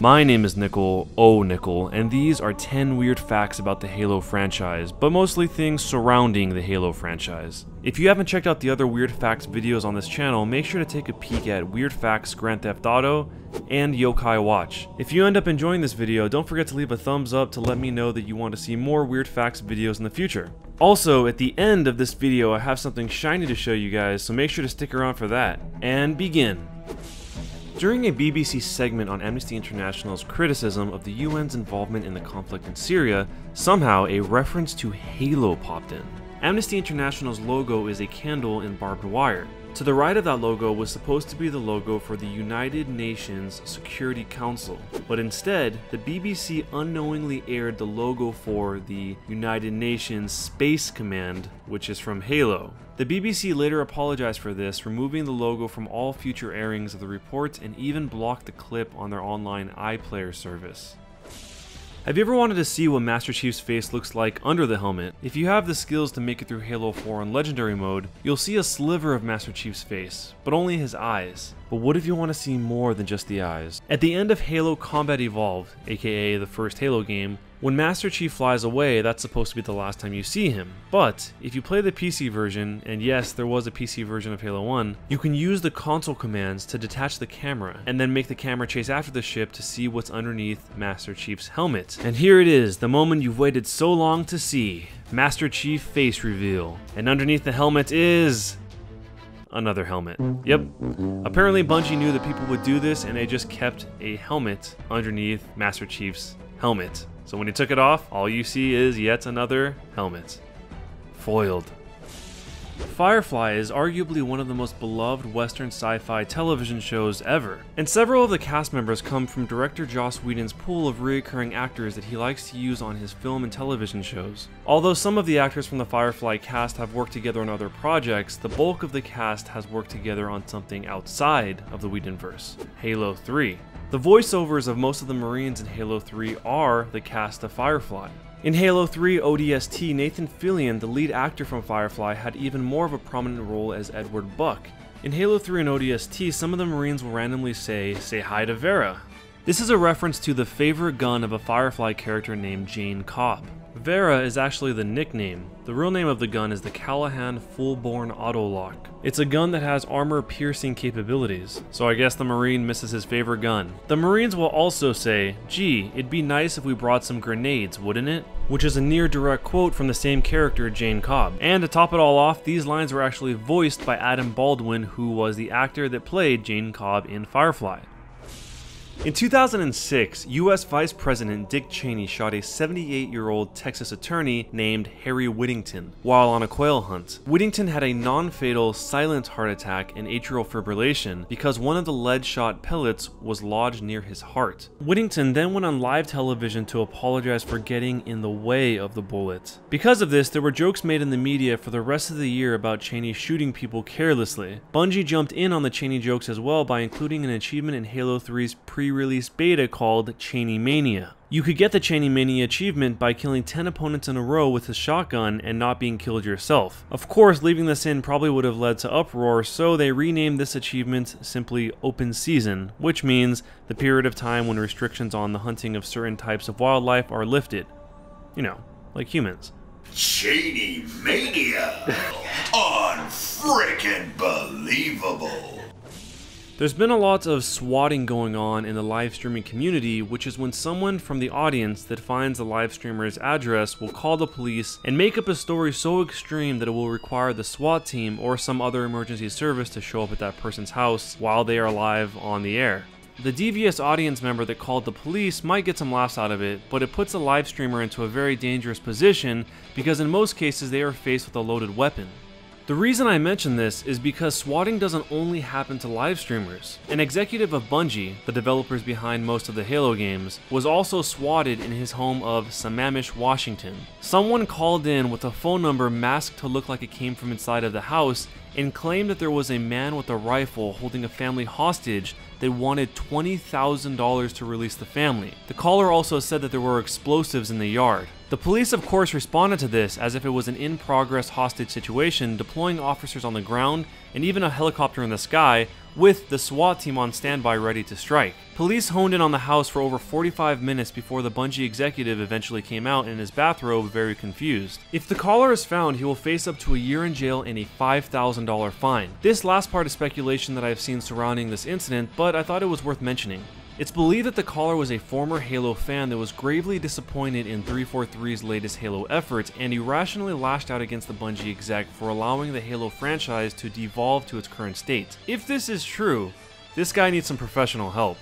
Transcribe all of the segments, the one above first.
My name is Nickel, Nickel, and these are 10 weird facts about the Halo franchise, but mostly things surrounding the Halo franchise. If you haven't checked out the other Weird Facts videos on this channel, make sure to take a peek at Weird Facts Grand Theft Auto and Yokai Watch. If you end up enjoying this video, don't forget to leave a thumbs up to let me know that you want to see more Weird Facts videos in the future. Also, at the end of this video, I have something shiny to show you guys, so make sure to stick around for that. And begin. During a BBC segment on Amnesty International's criticism of the UN's involvement in the conflict in Syria, somehow a reference to Halo popped in. Amnesty International's logo is a candle in barbed wire. To the right of that logo was supposed to be the logo for the United Nations Security Council, but instead, the BBC unknowingly aired the logo for the United Nations Space Command, which is from Halo. The BBC later apologized for this, removing the logo from all future airings of the report and even blocked the clip on their online iPlayer service. Have you ever wanted to see what Master Chief's face looks like under the helmet? If you have the skills to make it through Halo 4 on Legendary mode, you'll see a sliver of Master Chief's face, but only his eyes. But what if you want to see more than just the eyes? At the end of Halo Combat Evolved, aka the first Halo game, when Master Chief flies away, that's supposed to be the last time you see him. But if you play the PC version, and yes, there was a PC version of Halo 1, you can use the console commands to detach the camera, and then make the camera chase after the ship to see what's underneath Master Chief's helmet. And here it is, the moment you've waited so long to see. Master Chief face reveal. And underneath the helmet is another helmet. Yep. Apparently Bungie knew that people would do this, and they just kept a helmet underneath Master Chief's helmet. So when he took it off, all you see is yet another helmet. Foiled. Firefly is arguably one of the most beloved Western sci-fi television shows ever, and several of the cast members come from director Joss Whedon's pool of recurring actors that he likes to use on his film and television shows. Although some of the actors from the Firefly cast have worked together on other projects, the bulk of the cast has worked together on something outside of the Whedonverse, Halo 3. The voiceovers of most of the Marines in Halo 3 are the cast of Firefly. In Halo 3 ODST, Nathan Fillion, the lead actor from Firefly, had even more of a prominent role as Edward Buck. In Halo 3 and ODST, some of the Marines will randomly say hi to Vera. This is a reference to the favorite gun of a Firefly character named Jane Cobb. Vera is actually the nickname. The real name of the gun is the Callahan Full-Born Autolock. It's a gun that has armor-piercing capabilities, so I guess the Marine misses his favorite gun. The Marines will also say, "Gee, it'd be nice if we brought some grenades, wouldn't it?" Which is a near-direct quote from the same character, Jane Cobb. And to top it all off, these lines were actually voiced by Adam Baldwin, who was the actor that played Jane Cobb in Firefly. In 2006, U.S. Vice President Dick Cheney shot a 78-year-old Texas attorney named Harry Whittington while on a quail hunt. Whittington had a non-fatal silent heart attack and atrial fibrillation because one of the lead-shot pellets was lodged near his heart. Whittington then went on live television to apologize for getting in the way of the bullet. Because of this, there were jokes made in the media for the rest of the year about Cheney shooting people carelessly. Bungie jumped in on the Cheney jokes as well by including an achievement in Halo 3's pre-release beta called Cheney Mania. You could get the Cheney Mania achievement by killing 10 opponents in a row with a shotgun and not being killed yourself. Of course, leaving this in probably would have led to uproar, so they renamed this achievement simply Open Season, which means the period of time when restrictions on the hunting of certain types of wildlife are lifted. You know, like humans. Cheney Mania! Unfrickin' believable! There's been a lot of swatting going on in the live streaming community, which is when someone from the audience that finds the live streamer's address will call the police and make up a story so extreme that it will require the SWAT team or some other emergency service to show up at that person's house while they are live on the air. The devious audience member that called the police might get some laughs out of it, but it puts a live streamer into a very dangerous position because in most cases they are faced with a loaded weapon. The reason I mention this is because swatting doesn't only happen to live streamers. An executive of Bungie, the developers behind most of the Halo games, was also swatted in his home of Sammamish, Washington. Someone called in with a phone number masked to look like it came from inside of the house and claimed that there was a man with a rifle holding a family hostage that wanted $20,000 to release the family. The caller also said that there were explosives in the yard. The police of course responded to this as if it was an in-progress hostage situation, deploying officers on the ground and even a helicopter in the sky, with the SWAT team on standby ready to strike. Police honed in on the house for over 45 minutes before the Bungie executive eventually came out in his bathrobe, very confused. If the caller is found, he will face up to a year in jail and a $5,000 fine. This last part is speculation that I have seen surrounding this incident, but I thought it was worth mentioning. It's believed that the caller was a former Halo fan that was gravely disappointed in 343's latest Halo efforts and irrationally lashed out against the Bungie exec for allowing the Halo franchise to devolve to its current state. If this is true, this guy needs some professional help.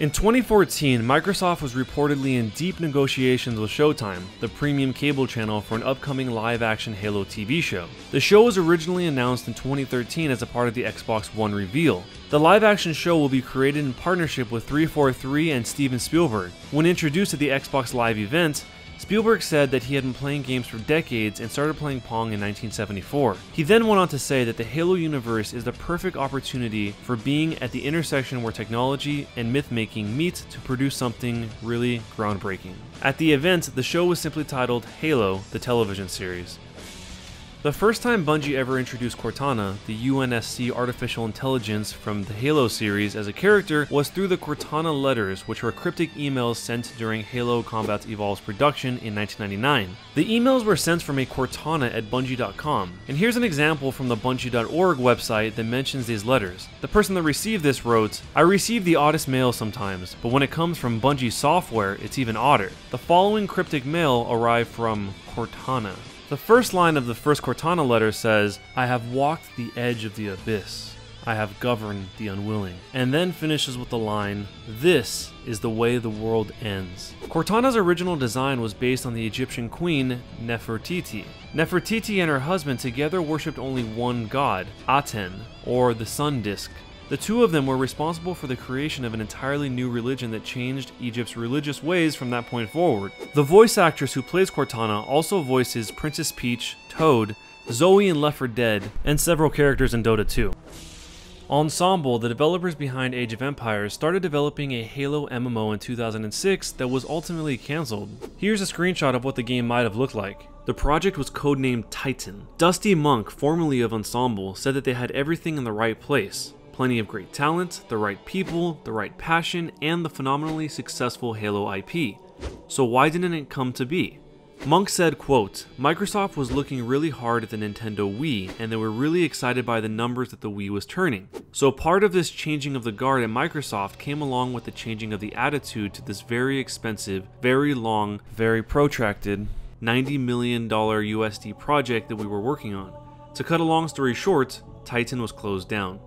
In 2014, Microsoft was reportedly in deep negotiations with Showtime, the premium cable channel, for an upcoming live-action Halo TV show. The show was originally announced in 2013 as a part of the Xbox One reveal. The live-action show will be created in partnership with 343 and Steven Spielberg. When introduced at the Xbox Live event, Spielberg said that he had been playing games for decades and started playing Pong in 1974. He then went on to say that the Halo universe is the perfect opportunity for being at the intersection where technology and myth-making meet to produce something really groundbreaking. At the event, the show was simply titled Halo, the television series. The first time Bungie ever introduced Cortana, the UNSC artificial intelligence from the Halo series, as a character was through the Cortana letters, which were cryptic emails sent during Halo Combat Evolved's production in 1999. The emails were sent from a Cortana at Bungie.com, and here's an example from the Bungie.org website that mentions these letters. The person that received this wrote, "I receive the oddest mail sometimes, but when it comes from Bungie software, it's even odder. The following cryptic mail arrived from Cortana." The first line of the first Cortana letter says, "I have walked the edge of the abyss. I have governed the unwilling," and then finishes with the line, "This is the way the world ends." Cortana's original design was based on the Egyptian queen Nefertiti. Nefertiti and her husband together worshipped only one god, Aten, or the sun disk. The two of them were responsible for the creation of an entirely new religion that changed Egypt's religious ways from that point forward. The voice actress who plays Cortana also voices Princess Peach, Toad, Zoe in Left 4 Dead, and several characters in Dota 2. Ensemble, the developers behind Age of Empires, started developing a Halo MMO in 2006 that was ultimately cancelled. Here's a screenshot of what the game might have looked like. The project was codenamed Titan. Dusty Monk, formerly of Ensemble, said that they had everything in the right place. Plenty of great talent, the right people, the right passion, and the phenomenally successful Halo IP. So why didn't it come to be? Monk said, quote, "Microsoft was looking really hard at the Nintendo Wii, and they were really excited by the numbers that the Wii was turning. So part of this changing of the guard at Microsoft came along with the changing of the attitude to this very expensive, very long, very protracted $90 million USD project that we were working on. To cut a long story short, Titan was closed down."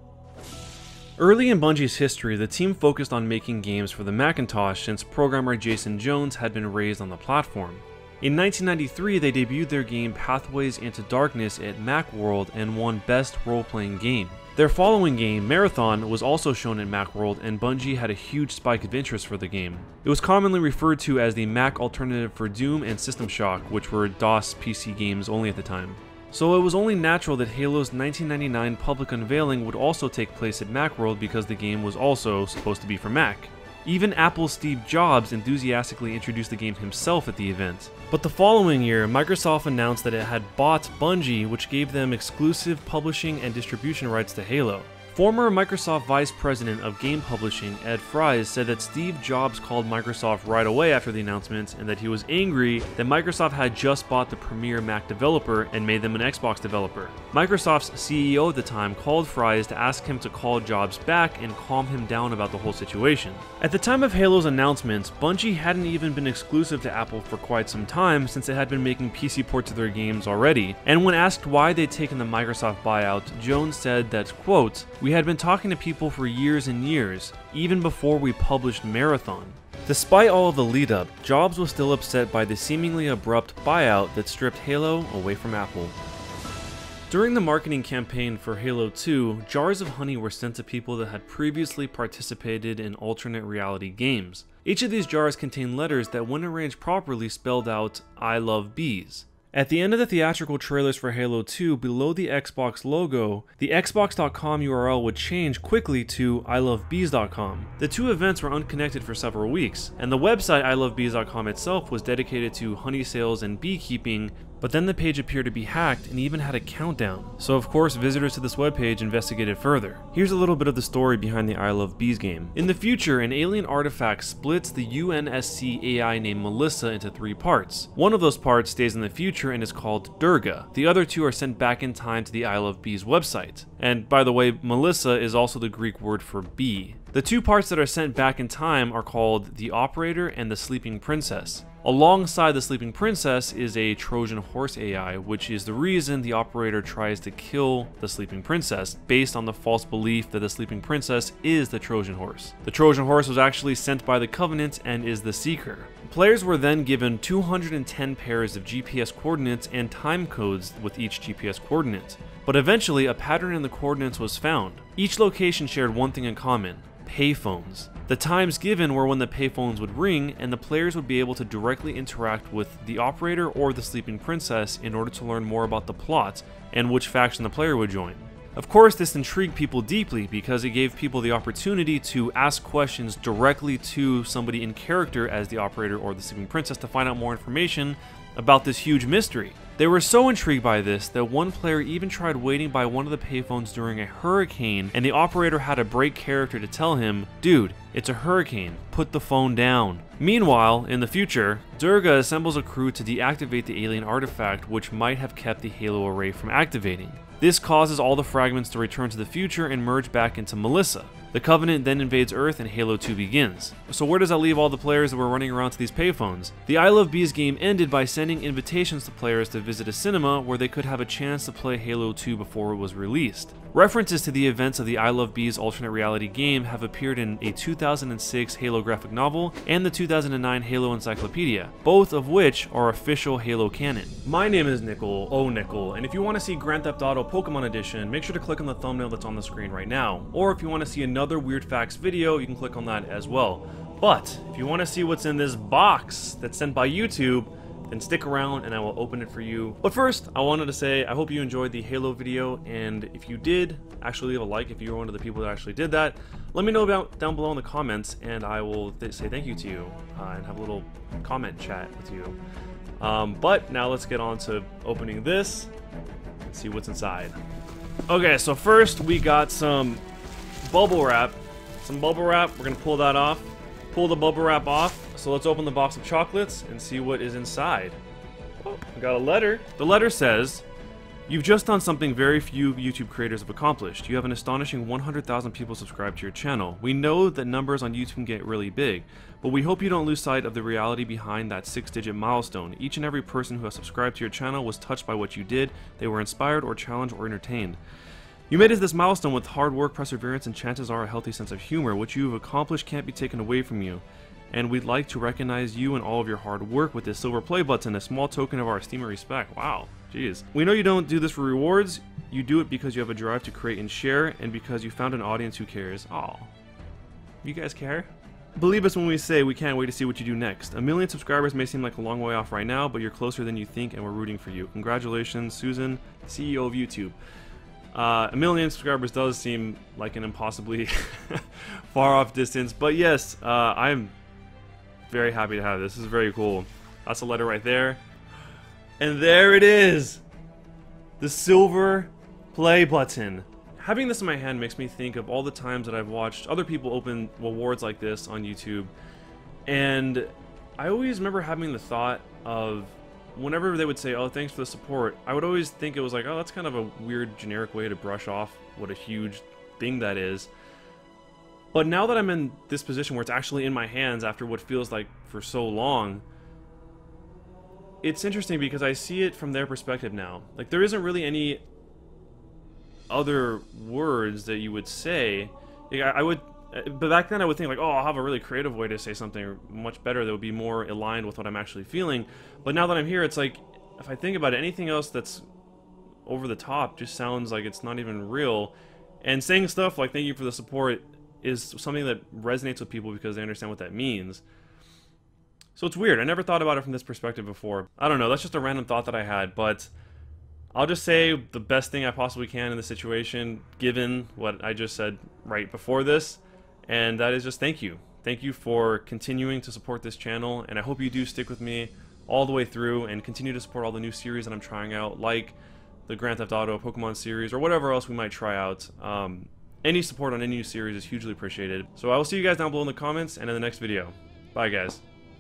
Early in Bungie's history, the team focused on making games for the Macintosh since programmer Jason Jones had been raised on the platform. In 1993, they debuted their game Pathways into Darkness at Macworld and won Best Role-Playing Game. Their following game, Marathon, was also shown at Macworld, and Bungie had a huge spike of interest for the game. It was commonly referred to as the Mac alternative for Doom and System Shock, which were DOS PC games only at the time. So it was only natural that Halo's 1999 public unveiling would also take place at Macworld because the game was also supposed to be for Mac. Even Apple's Steve Jobs enthusiastically introduced the game himself at the event. But the following year, Microsoft announced that it had bought Bungie, which gave them exclusive publishing and distribution rights to Halo. Former Microsoft Vice President of Game Publishing, Ed Fries, said that Steve Jobs called Microsoft right away after the announcement and that he was angry that Microsoft had just bought the premier Mac developer and made them an Xbox developer. Microsoft's CEO at the time called Fries to ask him to call Jobs back and calm him down about the whole situation. At the time of Halo's announcement, Bungie hadn't even been exclusive to Apple for quite some time since it had been making PC ports of their games already, and when asked why they'd taken the Microsoft buyout, Jones said that, quote, "We had been talking to people for years and years, even before we published Marathon." Despite all of the lead up, Jobs was still upset by the seemingly abrupt buyout that stripped Halo away from Apple. During the marketing campaign for Halo 2, jars of honey were sent to people that had previously participated in alternate reality games. Each of these jars contained letters that, when arranged properly, spelled out "I love bees." At the end of the theatrical trailers for Halo 2, below the Xbox logo, the Xbox.com URL would change quickly to ilovebees.com. The two events were unconnected for several weeks, and the website ilovebees.com itself was dedicated to honey sales and beekeeping, but then the page appeared to be hacked and even had a countdown. So of course visitors to this webpage investigated further. Here's a little bit of the story behind the I Love Bees game. In the future, an alien artifact splits the UNSC AI named Melissa into 3 parts. One of those parts stays in the future and is called Durga. The other 2 are sent back in time to the I Love Bees website. And by the way, Melissa is also the Greek word for bee. The 2 parts that are sent back in time are called the Operator and the Sleeping Princess. Alongside the Sleeping Princess is a Trojan Horse AI, which is the reason the Operator tries to kill the Sleeping Princess, based on the false belief that the Sleeping Princess is the Trojan Horse. The Trojan Horse was actually sent by the Covenant and is the Seeker. Players were then given 210 pairs of GPS coordinates and time codes with each GPS coordinate. But eventually, a pattern in the coordinates was found. Each location shared one thing in common: payphones. The times given were when the payphones would ring, and the players would be able to directly interact with the Operator or the Sleeping Princess in order to learn more about the plot and which faction the player would join. Of course, this intrigued people deeply because it gave people the opportunity to ask questions directly to somebody in character as the Operator or the Sleeping Princess to find out more information about this huge mystery. They were so intrigued by this that one player even tried waiting by one of the payphones during a hurricane, and the Operator had to break character to tell him, "Dude, it's a hurricane, put the phone down." Meanwhile, in the future, Durga assembles a crew to deactivate the alien artifact, which might have kept the Halo array from activating. This causes all the fragments to return to the future and merge back into Melissa. The Covenant then invades Earth and Halo 2 begins. So where does that leave all the players that were running around to these payphones? The I Love Bees game ended by sending invitations to players to visit a cinema where they could have a chance to play Halo 2 before it was released. References to the events of the I Love Bees alternate reality game have appeared in a 2006 Halo graphic novel and the 2009 Halo Encyclopedia, both of which are official Halo canon. My name is Nickel, Nickel, and if you want to see Grand Theft Auto Pokemon Edition, make sure to click on the thumbnail that's on the screen right now. Or if you want to see another Weird Facts video, you can click on that as well. But if you want to see what's in this box that's sent by YouTube, then stick around and I will open it for you. But first, I wanted to say I hope you enjoyed the Halo video, and if you did, actually leave a like if you were one of the people that actually did that. Let me know about down below in the comments, and I will say thank you to you and have a little comment chat with you. But now let's get on to opening this and see what's inside. Okay, so first we got some bubble wrap. We're gonna pull that off. Pull the bubble wrap off. So let's open the box of chocolates and see what is inside. Oh, we got a letter. The letter says, "You've just done something very few YouTube creators have accomplished. You have an astonishing 100,000 people subscribed to your channel. We know that numbers on YouTube can get really big, but we hope you don't lose sight of the reality behind that 6-digit milestone. Each and every person who has subscribed to your channel was touched by what you did. They were inspired or challenged or entertained. You made it to this milestone with hard work, perseverance, and chances are a healthy sense of humor. What you have accomplished can't be taken away from you. And we'd like to recognize you and all of your hard work with this silver play button, a small token of our esteem and respect." Wow, jeez. "We know you don't do this for rewards. You do it because you have a drive to create and share, and because you found an audience who cares." Aw. You guys care? "Believe us when we say we can't wait to see what you do next. 1 million subscribers may seem like a long way off right now, but you're closer than you think, and we're rooting for you. Congratulations, Susan, CEO of YouTube." 1 million subscribers does seem like an impossibly far off distance, but yes, I'm very happy to have this. This is very cool. That's a letter right there. And there it is! The silver play button. Having this in my hand makes me think of all the times that I've watched other people open awards like this on YouTube, and I always remember having the thought of, whenever they would say, "Oh, thanks for the support," I would always think it was like, oh, that's kind of a weird generic way to brush off what a huge thing that is. But now that I'm in this position where it's actually in my hands after what feels like for so long, it's interesting because I see it from their perspective now. Like, there isn't really any other words that you would say. But back then I would think like, oh, I'll have a really creative way to say something much better that would be more aligned with what I'm actually feeling. But now that I'm here, it's like, if I think about it, anything else that's over the top just sounds like it's not even real. And saying stuff like, "Thank you for the support," is something that resonates with people because they understand what that means. So it's weird. I never thought about it from this perspective before. I don't know, that's just a random thought that I had, but I'll just say the best thing I possibly can in the situation, given what I just said right before this, and that is just thank you. Thank you for continuing to support this channel, and I hope you do stick with me all the way through and continue to support all the new series that I'm trying out, like the Grand Theft Auto Pokemon series or whatever else we might try out. Any support on any new series is hugely appreciated. So I will see you guys down below in the comments and in the next video. Bye guys.